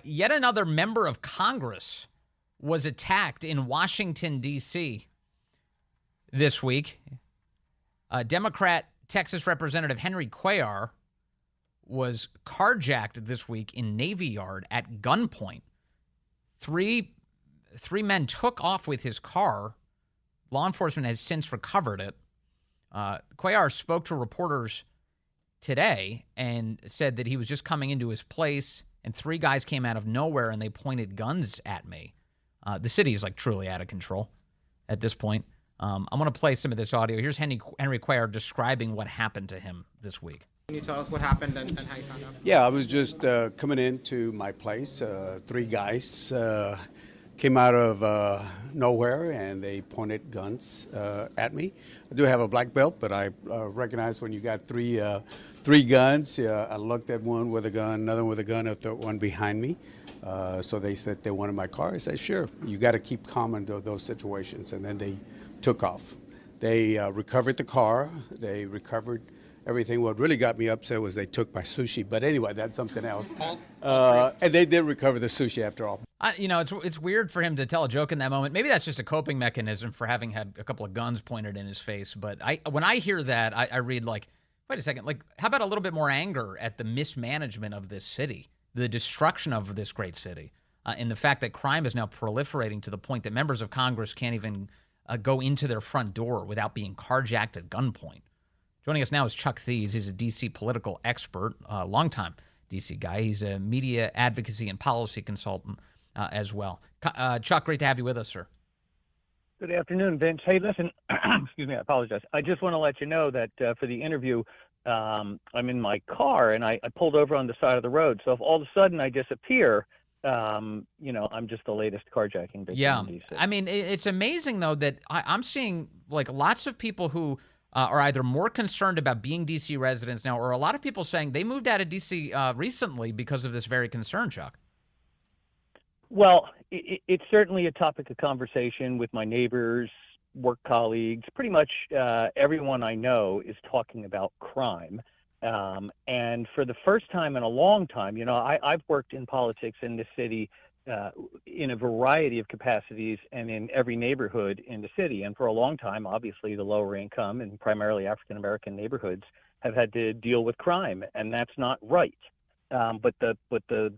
Yet another member of Congress was attacked in Washington, D.C. this week. Democrat Texas Representative Henry Cuellar was carjacked this week in Navy Yard at gunpoint. Three men took off with his car. Law enforcement has since recovered it. Cuellar spoke to reporters today and said that he was just coming into his place and three guys came out of nowhere and they pointed guns at me. The city is like truly out of control at this point. I'm going to play some of this audio. Here's Henry Cuellar describing what happened to him this week. Can you tell us what happened and how you found out? Yeah, I was just coming into my place. Three guys came out of nowhere and they pointed guns at me. I do have a black belt, but I recognize when you got three guns. I looked at one with a gun, another with a gun, a third one behind me. So they said they wanted my car. I said, sure, you got to keep calm in those situations. And then they took off. They recovered the car. They recovered everything. What really got me upset was they took my sushi. But anyway, that's something else. And they did recover the sushi after all. It's weird for him to tell a joke in that moment. Maybe that's just a coping mechanism for having had a couple of guns pointed in his face. But when I hear that, I read like, wait a second, like how about a little bit more anger at the mismanagement of this city, the destruction of this great city, and the fact that crime is now proliferating to the point that members of Congress can't even go into their front door without being carjacked at gunpoint. Joining us now is Chuck Thies. He's a D.C. political expert, longtime D.C. guy. He's a media advocacy and policy consultant as well. Chuck, great to have you with us, sir. Good afternoon, Vince. Hey, listen, excuse me, I apologize. I just want to let you know that for the interview, I'm in my car and I pulled over on the side of the road. So if all of a sudden I disappear, I'm just the latest carjacking victim in DC. I mean, it's amazing, though, that I'm seeing like lots of people who are either more concerned about being D.C. residents now, or a lot of people saying they moved out of D.C. Recently because of this very concern, Chuck. Well, it's certainly a topic of conversation with my neighbors, work colleagues. Pretty much everyone I know is talking about crime. And for the first time in a long time, I've worked in politics in this city in a variety of capacities and in every neighborhood in the city. And for a long time, obviously, the lower income and primarily African-American neighborhoods have had to deal with crime, and that's not right. But the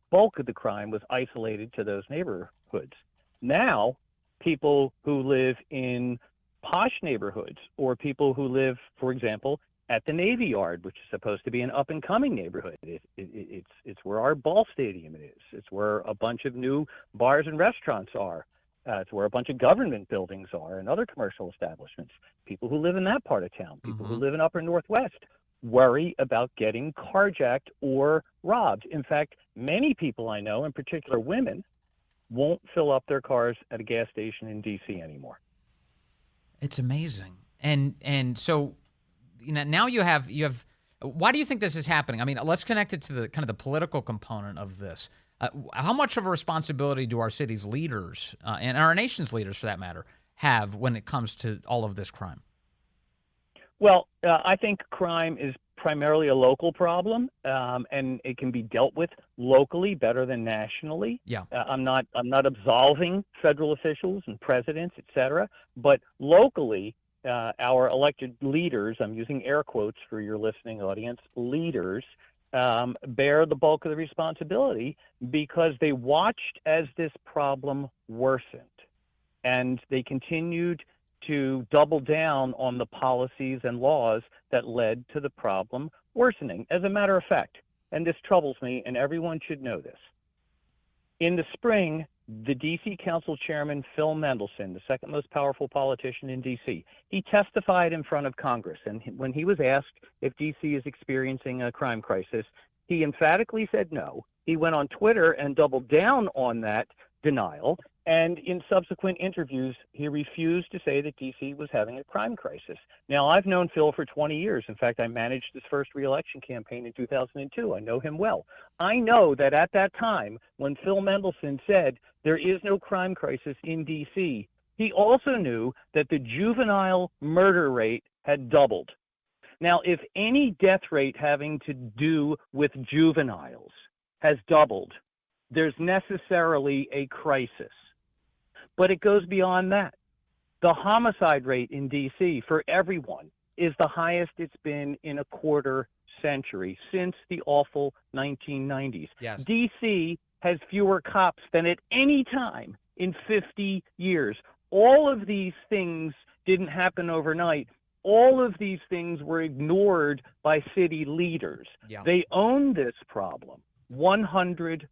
bulk of the crime was isolated to those neighborhoods. Now, people who live in posh neighborhoods or people who live, for example, at the Navy Yard, which is supposed to be an up-and-coming neighborhood. It's where our ball stadium is. It's where a bunch of new bars and restaurants are. It's where a bunch of government buildings are and other commercial establishments. People who live in that part of town, people who live in Upper Northwest, worry about getting carjacked or robbed. In fact, many people I know, in particular women, won't fill up their cars at a gas station in D.C. anymore. It's amazing. And so now you have why do you think this is happening? I mean, let's connect it to the kind of the political component of this. How much of a responsibility do our city's leaders and our nation's leaders, for that matter, have when it comes to all of this crime? Well, I think crime is primarily a local problem, and it can be dealt with locally better than nationally. Yeah. I'm not absolving federal officials and presidents, et cetera, but locally, our elected leaders, I'm using air quotes for your listening audience, leaders, bear the bulk of the responsibility because they watched as this problem worsened, and they continued to double down on the policies and laws that led to the problem worsening. As a matter of fact, and this troubles me, and everyone should know this, in the spring, the D.C. Council Chairman Phil Mendelson, the second most powerful politician in D.C., he testified in front of Congress. And when he was asked if D.C. is experiencing a crime crisis, he emphatically said no. He went on Twitter and doubled down on that denial. And in subsequent interviews, he refused to say that D.C. was having a crime crisis. Now, I've known Phil for 20 years. In fact, I managed his first reelection campaign in 2002. I know him well. I know that at that time, when Phil Mendelson said there is no crime crisis in D.C., he also knew that the juvenile murder rate had doubled. Now, if any death rate having to do with juveniles has doubled, there's necessarily a crisis. But it goes beyond that. The homicide rate in D.C. for everyone is the highest it's been in a quarter century since the awful 1990s. Yes. D.C. has fewer cops than at any time in 50 years. All of these things didn't happen overnight. All of these things were ignored by city leaders. Yeah. They own this problem 100%.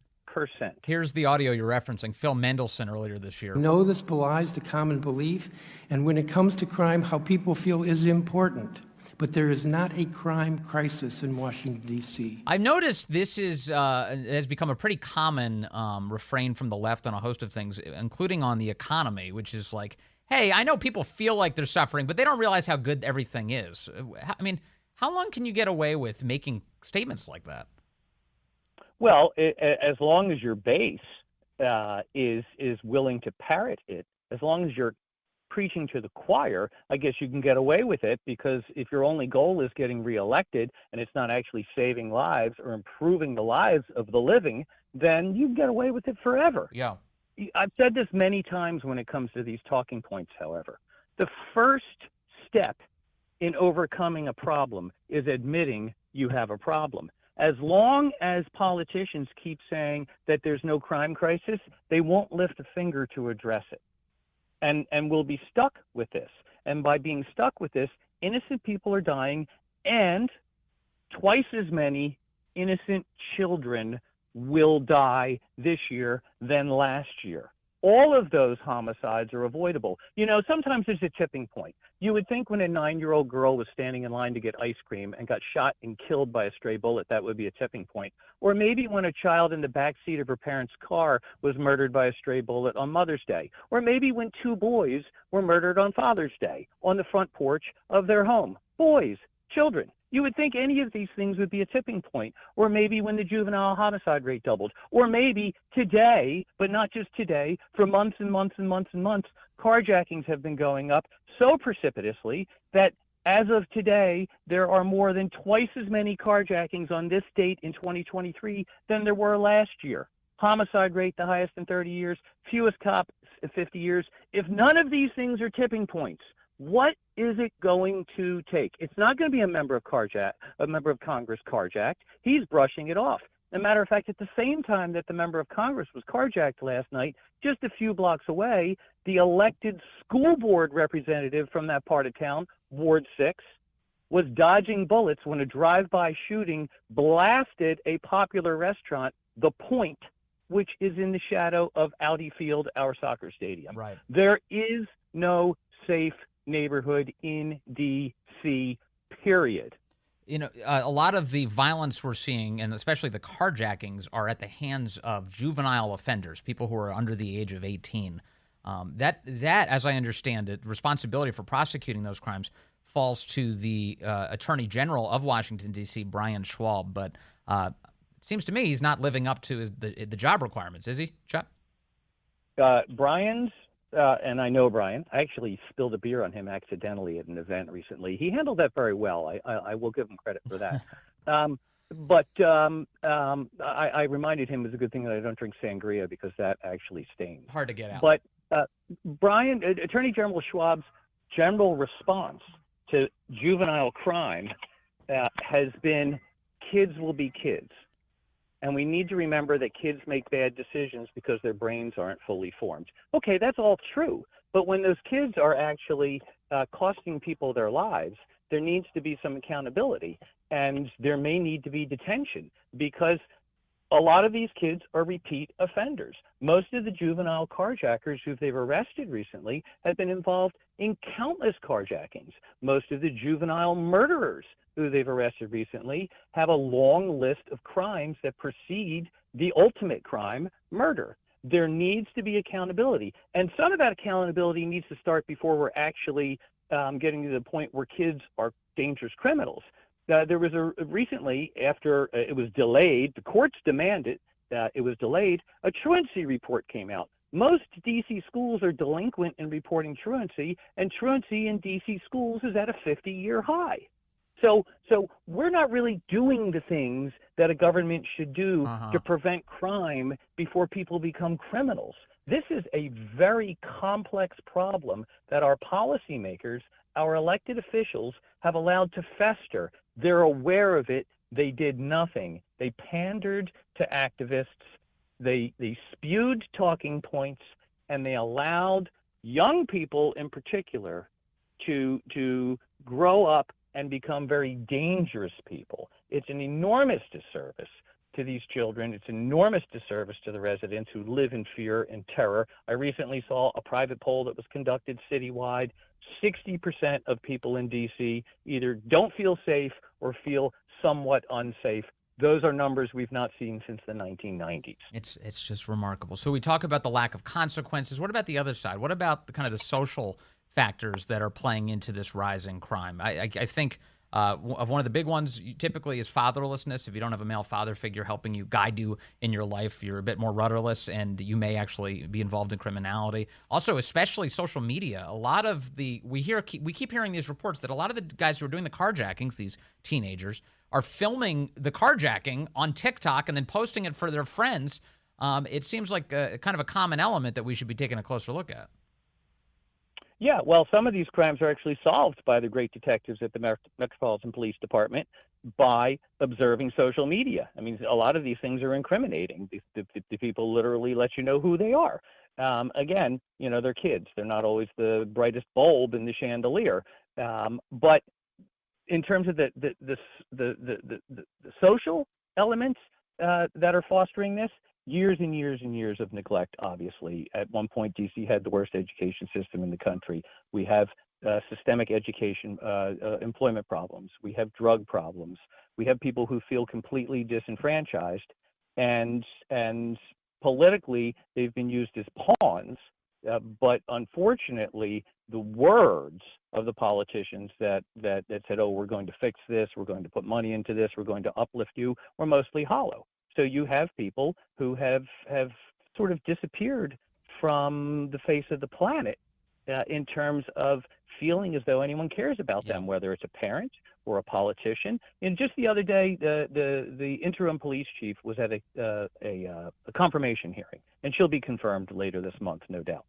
Here's the audio you're referencing. Phil Mendelson earlier this year. No, this belies the common belief, and when it comes to crime, how people feel is important. But there is not a crime crisis in Washington, D.C. I've noticed this has become a pretty common refrain from the left on a host of things, including on the economy, which is like, hey, I know people feel like they're suffering, but they don't realize how good everything is. I mean, how long can you get away with making statements like that? Well, as long as your base is willing to parrot it, as long as you're preaching to the choir, I guess you can get away with it, because if your only goal is getting reelected and it's not actually saving lives or improving the lives of the living, then you can get away with it forever. Yeah. I've said this many times when it comes to these talking points, however. The first step in overcoming a problem is admitting you have a problem. As long as politicians keep saying that there's no crime crisis, they won't lift a finger to address it. And we'll be stuck with this. And by being stuck with this, innocent people are dying, and twice as many innocent children will die this year than last year. All of those homicides are avoidable. You know, sometimes there's a tipping point. You would think when a 9-year-old girl was standing in line to get ice cream and got shot and killed by a stray bullet, that would be a tipping point. Or maybe when a child in the back seat of her parents' car was murdered by a stray bullet on Mother's Day. Or maybe when 2 boys were murdered on Father's Day on the front porch of their home. Boys, children. You would think any of these things would be a tipping point. Or maybe when the juvenile homicide rate doubled. Or maybe today, but not just today, for months and months and months and months, carjackings have been going up so precipitously that as of today, there are more than twice as many carjackings on this date in 2023 than there were last year. Homicide rate the highest in 30 years, fewest cops in 50 years. If none of these things are tipping points, what is it going to take? It's not going to be a member of Congress carjacked. He's brushing it off. As a matter of fact, at the same time that the member of Congress was carjacked last night, just a few blocks away, the elected school board representative from that part of town, Ward 6, was dodging bullets when a drive-by shooting blasted a popular restaurant, The Point, which is in the shadow of Audi Field, our soccer stadium. Right. There is no safe neighborhood in D.C., period. You know, a lot of the violence we're seeing, and especially the carjackings, are at the hands of juvenile offenders, people who are under the age of 18. That, as I understand it, responsibility for prosecuting those crimes falls to the Attorney General of Washington, D.C., Brian Schwab. But it seems to me he's not living up to the job requirements, is he, Chuck? Brian's, and I know Brian, I actually spilled a beer on him accidentally at an event recently. He handled that very well. I will give him credit for that. But I reminded him it was a good thing that I don't drink sangria, because that actually stains. Hard to get out. But Brian, Attorney General Schwab's general response to juvenile crime has been, kids will be kids. And we need to remember that kids make bad decisions because their brains aren't fully formed. Okay, that's all true. But when those kids are actually costing people their lives, there needs to be some accountability. And there may need to be detention, because a lot of these kids are repeat offenders. Most of the juvenile carjackers who they've arrested recently have been involved in countless carjackings. Most of the juvenile murderers who they've arrested recently have a long list of crimes that precede the ultimate crime, murder. There needs to be accountability. And some of that accountability needs to start before we're actually getting to the point where kids are dangerous criminals. There was recently, after it was delayed, the courts demanded that it was delayed, a truancy report came out. Most D.C. schools are delinquent in reporting truancy, and truancy in D.C. schools is at a 50-year high. So we're not really doing the things that a government should do to prevent crime before people become criminals. This is a very complex problem that our policymakers, our elected officials, have allowed to fester. They're aware of it. They did nothing. They pandered to activists. They spewed talking points, and they allowed young people in particular to grow up and become very dangerous people. It's an enormous disservice to these children. It's an enormous disservice to the residents who live in fear and terror. I recently saw a private poll that was conducted citywide. 60% of people in D.C. either don't feel safe or feel somewhat unsafe. Those are numbers we've not seen since the 1990s. It's just remarkable. So we talk about the lack of consequences. What about the other side? What about the kind of the social factors that are playing into this rising crime? I think of one of the big ones typically is fatherlessness. If you don't have a male father figure helping you, guide you in your life, you're a bit more rudderless, and you may actually be involved in criminality. Also, especially social media. A lot of we keep hearing these reports that a lot of the guys who are doing the carjackings, these teenagers, are filming the carjacking on TikTok and then posting it for their friends. It seems like kind of a common element that we should be taking a closer look at. Yeah, well, some of these crimes are actually solved by the great detectives at the Metropolitan Police Department by observing social media. I mean, a lot of these things are incriminating. The people literally let you know who they are. Again, you know, they're kids. They're not always the brightest bulb in the chandelier. But in terms of the social elements that are fostering this, years and years and years of neglect, obviously. At one point, D.C. had the worst education system in the country. We have systemic education, employment problems. We have drug problems. We have people who feel completely disenfranchised, and politically, they've been used as pawns. But unfortunately, the words of the politicians that said, oh, we're going to fix this, we're going to put money into this, we're going to uplift you, were mostly hollow. So you have people who have sort of disappeared from the face of the planet in terms of feeling as though anyone cares about them, whether it's a parent or a politician. And just the other day, the interim police chief was at a confirmation hearing, and she'll be confirmed later this month, no doubt.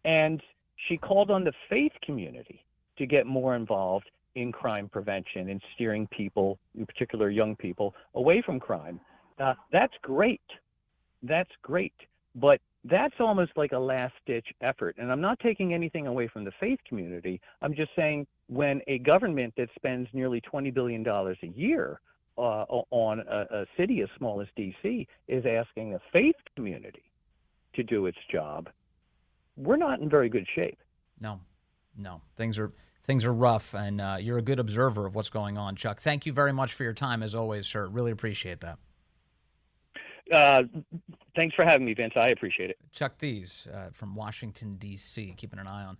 And she called on the faith community to get more involved in crime prevention and steering people, in particular young people, away from crime. That's great. That's great. But that's almost like a last-ditch effort. And I'm not taking anything away from the faith community. I'm just saying when a government that spends nearly $20 billion a year on a city as small as D.C. is asking the faith community to do its job, we're not in very good shape. No. Things are rough, and you're a good observer of what's going on, Chuck. Thank you very much for your time, as always, sir. Really appreciate that. Thanks for having me, Vince. I appreciate it. Chuck Thies from Washington, D.C., keeping an eye on